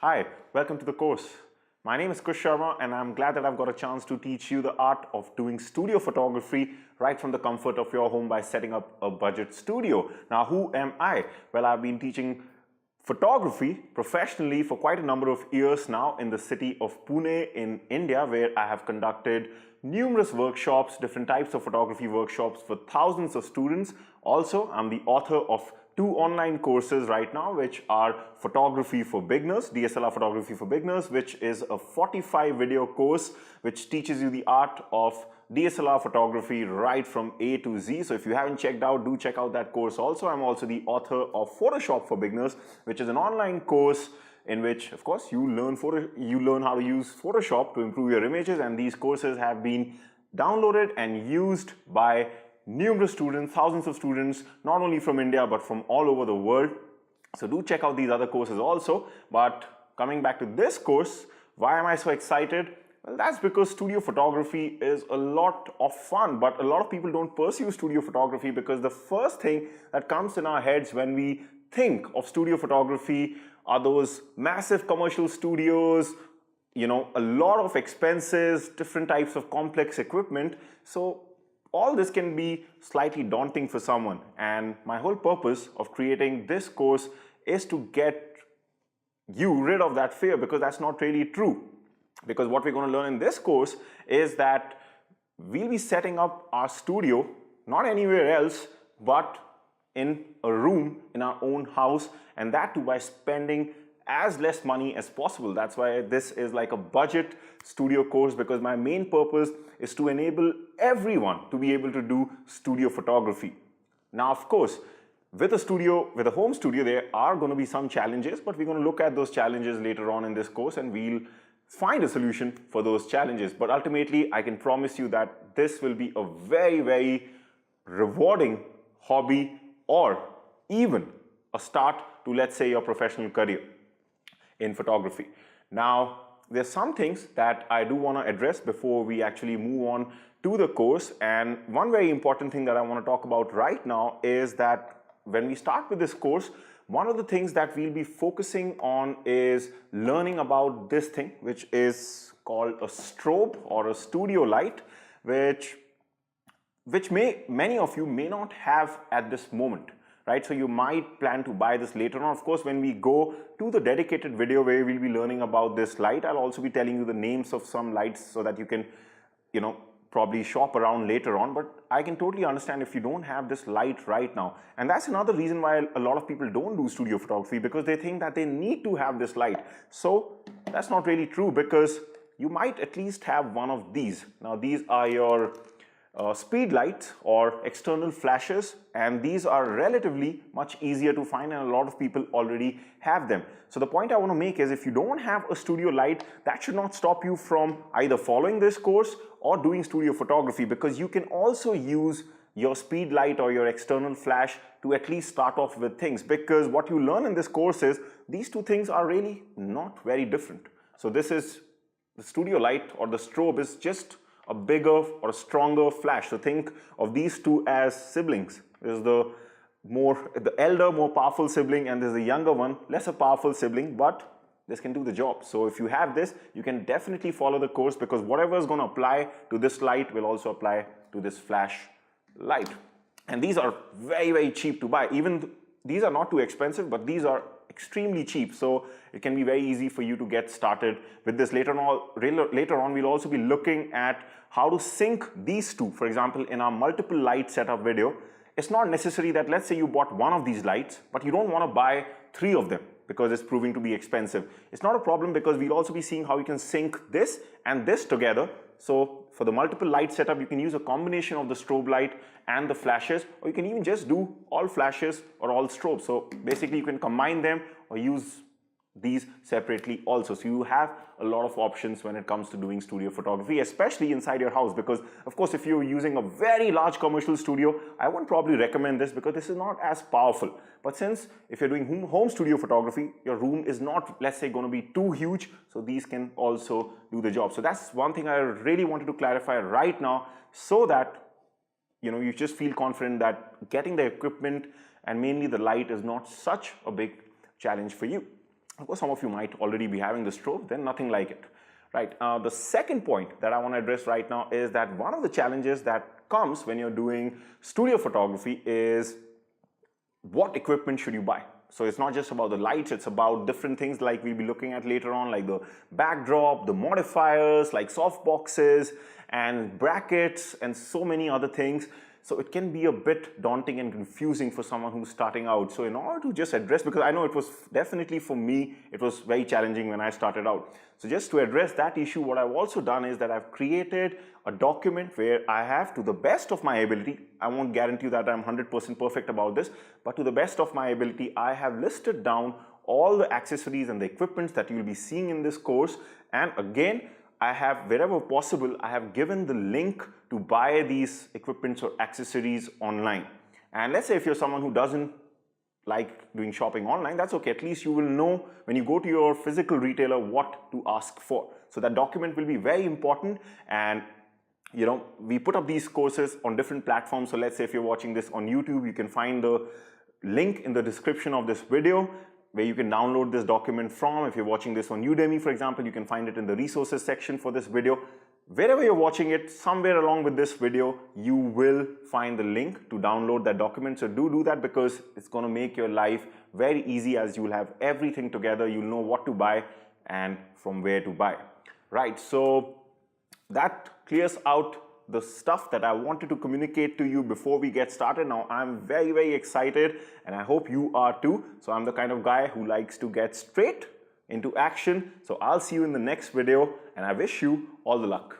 Hi, welcome to the course. My name is Kush Sharma and I'm glad that I've got a chance to teach you the art of doing studio photography right from the comfort of your home by setting up a budget studio. Now, who am I? Well, I've been teaching photography professionally for quite a number of years now in the city of Pune in India, where I have conducted numerous workshops, different types of photography workshops for thousands of students. Also, I'm the author of two online courses right now, which are Photography for Beginners, DSLR Photography for Beginners, which is a 45 video course which teaches you the art of DSLR photography right from A to Z. So if you haven't checked out, do check out that course also. I'm also the author of Photoshop for Beginners, which is an online course in which, of course, you learn how to use Photoshop to improve your images, and these courses have been downloaded and used by numerous students, thousands of students, not only from India but from all over the world. So do check out these other courses also. But coming back to this course, why am I so excited? Well, that's because studio photography is a lot of fun, but a lot of people don't pursue studio photography because the first thing that comes in our heads when we think of studio photography are those massive commercial studios, a lot of expenses, different types of complex equipment. So all this can be slightly daunting for someone, and my whole purpose of creating this course is to get you rid of that fear, because that's not really true. Because what we're going to learn in this course is that we'll be setting up our studio not anywhere else but in a room in our own house, and that too by spending as less money as possible. That's why this is like a budget studio course, because my main purpose is to enable everyone to be able to do studio photography. Now, of course, with a home studio, there are going to be some challenges, but we're going to look at those challenges later on in this course and we'll find a solution for those challenges. But ultimately, I can promise you that this will be a very, very rewarding hobby, or even a start to, let's say, your professional career in photography. Now, there's some things that I do want to address before we actually move on to the course, and one very important thing that I want to talk about right now is that when we start with this course, one of the things that we'll be focusing on is learning about this thing which is called a strobe or a studio light, which many of you may not have at this moment, right? So you might plan to buy this later on. Of course, when we go to the dedicated video where we'll be learning about this light, I'll also be telling you the names of some lights so that you can, probably shop around later on. But I can totally understand if you don't have this light right now. And that's another reason why a lot of people don't do studio photography, because they think that they need to have this light. So that's not really true, because you might at least have one of these. Now, these are your speed lights or external flashes, and these are relatively much easier to find, and a lot of people already have them. So the point I want to make is, if you don't have a studio light, that should not stop you from either following this course or doing studio photography, because you can also use your speed light or your external flash to at least start off with things, because what you learn in this course is these two things are really not very different. So this is the studio light, or the strobe is just a bigger or a stronger flash. So think of these two as siblings. There's the elder, more powerful sibling, and there's the younger one, lesser powerful sibling, but this can do the job. So if you have this, you can definitely follow the course, because whatever is going to apply to this light will also apply to this flash light. And these are very, very cheap to buy. Even these are not too expensive, but these are extremely cheap, so it can be very easy for you to get started with this. Later on, we'll also be looking at how to sync these two. For example, in our multiple light setup video, it's not necessary that, let's say you bought one of these lights, but you don't want to buy 3 of them because it's proving to be expensive. It's not a problem, because we'll also be seeing how you can sync this and this together. So for the multiple light setup, you can use a combination of the strobe light and the flashes, or you can even just do all flashes or all strobes. So basically you can combine them or use these separately also. So you have a lot of options when it comes to doing studio photography, especially inside your house, because of course if you're using a very large commercial studio, I wouldn't probably recommend this because this is not as powerful. But since if you're doing home studio photography, your room is not, let's say, going to be too huge, so these can also do the job. So that's one thing I really wanted to clarify right now, so that you just feel confident that getting the equipment and mainly the light is not such a big challenge for you. Of course, some of you might already be having the stroke, then nothing like it, right? The second point that I want to address right now is that one of the challenges that comes when you're doing studio photography is what equipment should you buy? So it's not just about the lights, it's about different things like we'll be looking at later on, like the backdrop, the modifiers, like soft boxes and brackets and so many other things. So it can be a bit daunting and confusing for someone who's starting out. So in order to just address, because I know it was definitely for me, it was very challenging when I started out. So just to address that issue, what I've also done is that I've created a document where I have, to the best of my ability, I won't guarantee that I'm 100% perfect about this, but to the best of my ability, I have listed down all the accessories and the equipments that you'll be seeing in this course. And again, I have, wherever possible, I have given the link to buy these equipments or accessories online. And let's say if you're someone who doesn't like doing shopping online, that's okay. At least you will know when you go to your physical retailer what to ask for. So that document will be very important. And you know, we put up these courses on different platforms. So let's say if you're watching this on YouTube, you can find the link in the description of this video where you can download this document from. If you're watching this on Udemy, for example, you can find it in the resources section for this video. Wherever you're watching it, somewhere along with this video, you will find the link to download that document. So do that, because it's going to make your life very easy, as you will have everything together. You'll know what to buy and from where to buy. Right, so that clears out the stuff that I wanted to communicate to you before we get started. Now I'm very, very excited, and I hope you are too. So I'm the kind of guy who likes to get straight into action. So I'll see you in the next video, and I wish you all the luck.